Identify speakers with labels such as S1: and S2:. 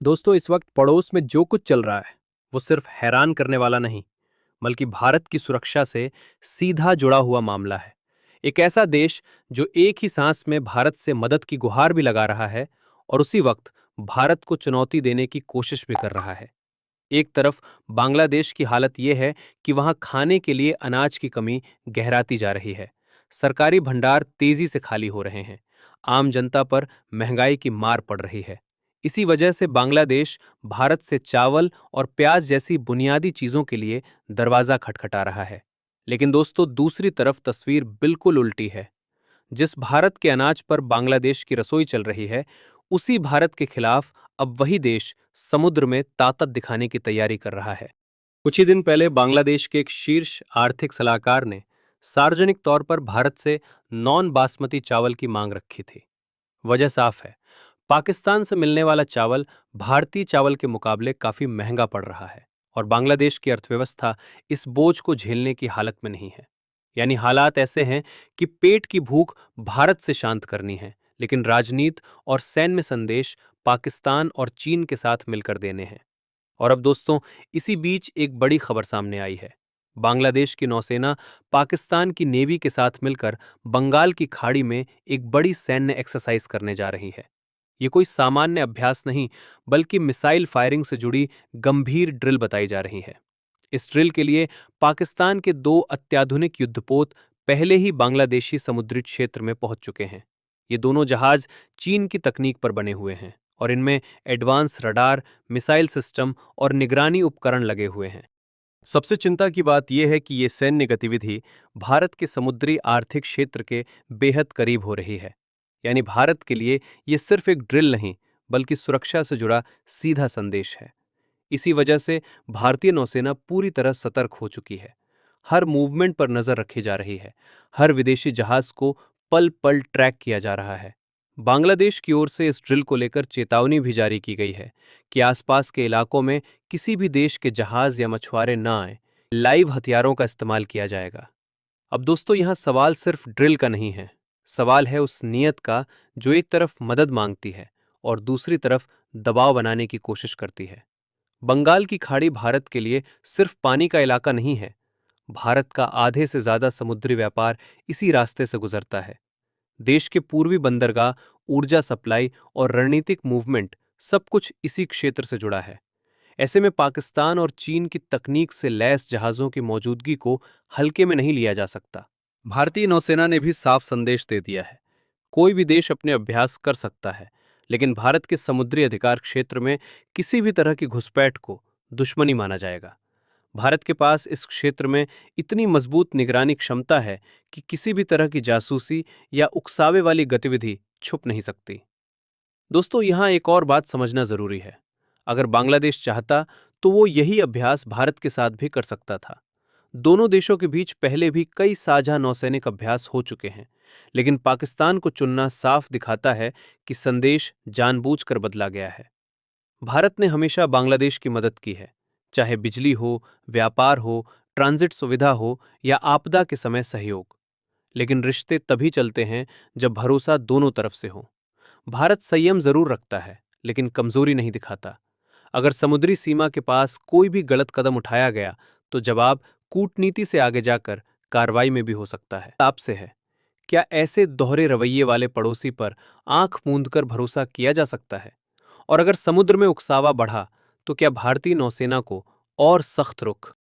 S1: दोस्तों, इस वक्त पड़ोस में जो कुछ चल रहा है वो सिर्फ हैरान करने वाला नहीं, बल्कि भारत की सुरक्षा से सीधा जुड़ा हुआ मामला है। एक ऐसा देश जो एक ही सांस में भारत से मदद की गुहार भी लगा रहा है और उसी वक्त भारत को चुनौती देने की कोशिश भी कर रहा है। एक तरफ बांग्लादेश की हालत यह है कि वहां खाने के लिए अनाज की कमी गहराती जा रही है। सरकारी भंडार तेजी से खाली हो रहे हैं। आम जनता पर महंगाई की मार पड़ रही है। इसी वजह से बांग्लादेश भारत से चावल और प्याज जैसी बुनियादी चीजों के लिए दरवाजा खटखटा रहा है। लेकिन दोस्तों, दूसरी तरफ तस्वीर बिल्कुल उल्टी है। जिस भारत के अनाज पर बांग्लादेश की रसोई चल रही है, उसी भारत के खिलाफ अब वही देश समुद्र में ताकत दिखाने की तैयारी कर रहा है। कुछ ही दिन पहले बांग्लादेश के एक शीर्ष आर्थिक सलाहकार ने सार्वजनिक तौर पर भारत से नॉन बासमती चावल की मांग रखी थी। वजह साफ है, पाकिस्तान से मिलने वाला चावल भारतीय चावल के मुकाबले काफी महंगा पड़ रहा है और बांग्लादेश की अर्थव्यवस्था इस बोझ को झेलने की हालत में नहीं है। यानी हालात ऐसे हैं कि पेट की भूख भारत से शांत करनी है, लेकिन राजनीति और सैन्य संदेश पाकिस्तान और चीन के साथ मिलकर देने हैं। और अब दोस्तों, इसी बीच एक बड़ी खबर सामने आई है। बांग्लादेश की नौसेना पाकिस्तान की नेवी के साथ मिलकर बंगाल की खाड़ी में एक बड़ी सैन्य एक्सरसाइज करने जा रही है। ये कोई सामान्य अभ्यास नहीं, बल्कि मिसाइल फायरिंग से जुड़ी गंभीर ड्रिल बताई जा रही है। इस ड्रिल के लिए पाकिस्तान के दो अत्याधुनिक युद्धपोत पहले ही बांग्लादेशी समुद्री क्षेत्र में पहुंच चुके हैं। ये दोनों जहाज चीन की तकनीक पर बने हुए हैं और इनमें एडवांस रडार, मिसाइल सिस्टम और निगरानी उपकरण लगे हुए हैं। सबसे चिंता की बात यह है कि ये सैन्य गतिविधि भारत के समुद्री आर्थिक क्षेत्र के बेहद करीब हो रही है। यानी भारत के लिए ये सिर्फ एक ड्रिल नहीं, बल्कि सुरक्षा से जुड़ा सीधा संदेश है। इसी वजह से भारतीय नौसेना पूरी तरह सतर्क हो चुकी है। हर मूवमेंट पर नजर रखी जा रही है। हर विदेशी जहाज को पल पल ट्रैक किया जा रहा है। बांग्लादेश की ओर से इस ड्रिल को लेकर चेतावनी भी जारी की गई है कि आसपास के इलाकों में किसी भी देश के जहाज या मछुआरे न आए। लाइव हथियारों का इस्तेमाल किया जाएगा। अब दोस्तों, यहां सवाल सिर्फ ड्रिल का नहीं है। सवाल है उस नीयत का जो एक तरफ मदद मांगती है और दूसरी तरफ दबाव बनाने की कोशिश करती है। बंगाल की खाड़ी भारत के लिए सिर्फ पानी का इलाका नहीं है। भारत का आधे से ज्यादा समुद्री व्यापार इसी रास्ते से गुजरता है। देश के पूर्वी बंदरगाह, ऊर्जा सप्लाई और रणनीतिक मूवमेंट सब कुछ इसी क्षेत्र से जुड़ा है। ऐसे में पाकिस्तान और चीन की तकनीक से लैस जहाजों की मौजूदगी को हल्के में नहीं लिया जा सकता। भारतीय नौसेना ने भी साफ संदेश दे दिया है, कोई भी देश अपने अभ्यास कर सकता है, लेकिन भारत के समुद्री अधिकार क्षेत्र में किसी भी तरह की घुसपैठ को दुश्मनी माना जाएगा। भारत के पास इस क्षेत्र में इतनी मजबूत निगरानी क्षमता है कि किसी भी तरह की जासूसी या उकसावे वाली गतिविधि छुप नहीं सकती। दोस्तों, यहां एक और बात समझना जरूरी है। अगर बांग्लादेश चाहता तो वो यही अभ्यास भारत के साथ भी कर सकता था। दोनों देशों के बीच पहले भी कई साझा नौसैनिक अभ्यास हो चुके हैं, लेकिन पाकिस्तान को चुनना साफ दिखाता है कि संदेश जानबूझकर बदला गया है। भारत ने हमेशा बांग्लादेश की मदद की है, चाहे बिजली हो, व्यापार हो, ट्रांजिट सुविधा हो या आपदा के समय सहयोग। लेकिन रिश्ते तभी चलते हैं जब भरोसा दोनों तरफ से हो। भारत संयम जरूर रखता है, लेकिन कमजोरी नहीं दिखाता। अगर समुद्री सीमा के पास कोई भी गलत कदम उठाया गया तो जवाब कूटनीति से आगे जाकर कार्रवाई में भी हो सकता है। आपसे है, क्या ऐसे दोहरे रवैये वाले पड़ोसी पर आंख मूंदकर भरोसा किया जा सकता है? और अगर समुद्र में उकसावा बढ़ा तो क्या भारतीय नौसेना को और सख्त रुख